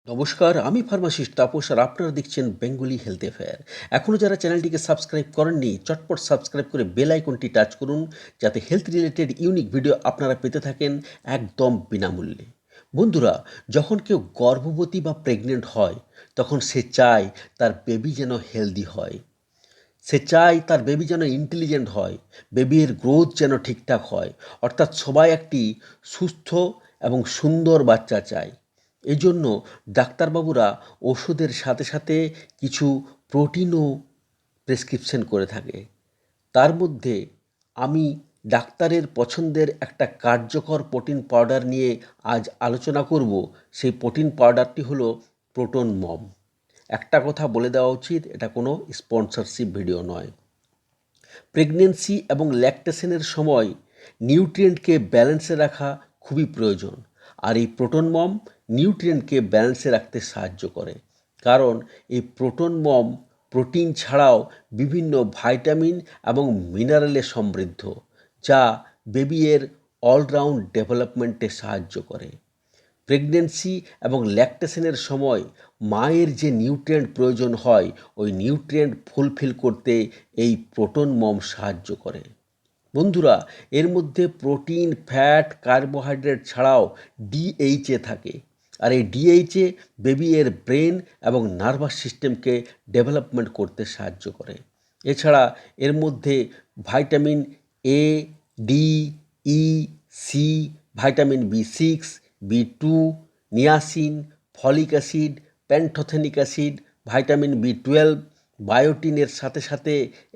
নমস্কার, আমি ফার্মাসিস্ট তাপস আর আপনারা দেখছেন বেঙ্গলি হেলথ অ্যাফেয়ার। এখনও যারা চ্যানেলটিকে সাবস্ক্রাইব করেননি চটপট সাবস্ক্রাইব করে বেল আইকনটি টাচ করুন, যাতে হেলথ রিলেটেড ইউনিক ভিডিও আপনারা পেতে থাকেন একদম বিনামূল্যে। বন্ধুরা, যখন কেউ গর্ভবতী বা প্রেগনেন্ট হয় তখন সে চায় তার বেবি যেন হেলদি হয়। সে চায় তার বেবি যেন ইন্টেলিজেন্ট হয়, বেবির গ্রোথ যেন ঠিকঠাক হয়, অর্থাৎ সবাই একটি সুস্থ এবং সুন্দর বাচ্চা চায়। এই জন্য ডাক্তারবাবুরা ওষুধের সাথে সাথে কিছু প্রোটিনও প্রেসক্রিপশন করে থাকে। তার মধ্যে আমি ডাক্তারের পছন্দের একটা কার্যকর প্রোটিন পাউডার নিয়ে আজ আলোচনা করব। সেই প্রোটিন পাউডারটি হলো প্রোটন মম। একটা কথা বলে দেওয়া উচিত, এটা কোনো স্পন্সরশিপ ভিডিও নয়। প্রেগনেন্সি এবং ল্যাকটেশনের সময় নিউট্রিয়েন্টকে ব্যালেন্সে রাখা খুবই প্রয়োজন, আর এই প্রোটন মম নিউট্রিয়েন্টকে ব্যালেন্সে রাখতে সাহায্য করে। কারণ এই প্রোটন মম প্রোটিন ছাড়াও বিভিন্ন ভাইটামিন এবং মিনারেলে সমৃদ্ধ, যা বেবির অলরাউন্ড ডেভেলপমেন্টে সাহায্য করে। প্রেগনেন্সি এবং ল্যাকটেশনের সময় মায়ের যে নিউট্রিয়েন্ট প্রয়োজন হয়, ওই নিউট্রিয়েন্ট ফুলফিল করতে এই প্রোটন মম সাহায্য করে। বন্ধুরা, এর মধ্যে প্রোটিন, ফ্যাট, কার্বোহাইড্রেট ছাড়াও ডিএইচএ থাকে, আর এই ডিএইচএ বেবি এর ব্রেন এবং নার্ভাস সিস্টেমকে ডেভেলপমেন্ট করতে সাহায্য করে। এছাড়া এর মধ্যে ভাইটামিন এ, ডি, ই, C, vitamin বি6, B2, niacin, folic acid, pantothenic acid, vitamin বি12, বায়োটিনের সাথে সাথে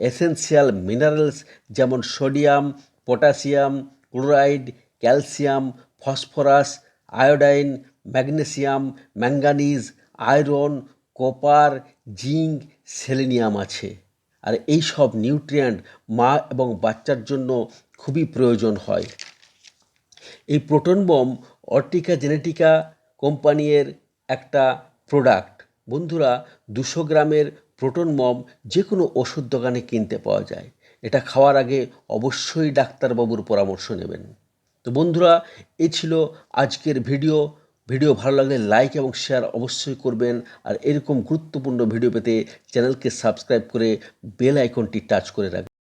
এসেনশিয়াল মিনারেলস যেমন sodium, potassium, chloride, calcium, phosphorus, iodine, magnesium, manganese, iron, copper, zinc, selenium আছে। আর এই সব নিউট্রিয়েন্ট মা এবং বাচ্চার জন্য খুবই প্রয়োজন হয়। এই প্রোটন বম অর্টিকা জেনেটিকা কোম্পানির একটা প্রোডাক্ট। বন্ধুরা, 200 গ্রামের প্রোটন মম যে কোনো ওষুধ দোকানে কিনতে পাওয়া যায়। এটা খাওয়ার আগে অবশ্যই ডাক্তারবাবুর পরামর্শ নেবেন। তো বন্ধুরা, এই ছিল আজকের ভিডিও। ভালো লাগলে লাইক এবং শেয়ার অবশ্যই করবেন, আর এরকম গুরুত্বপূর্ণ ভিডিও পেতে চ্যানেলকে সাবস্ক্রাইব করে বেল আইকনটি টাচ করে রাখবেন।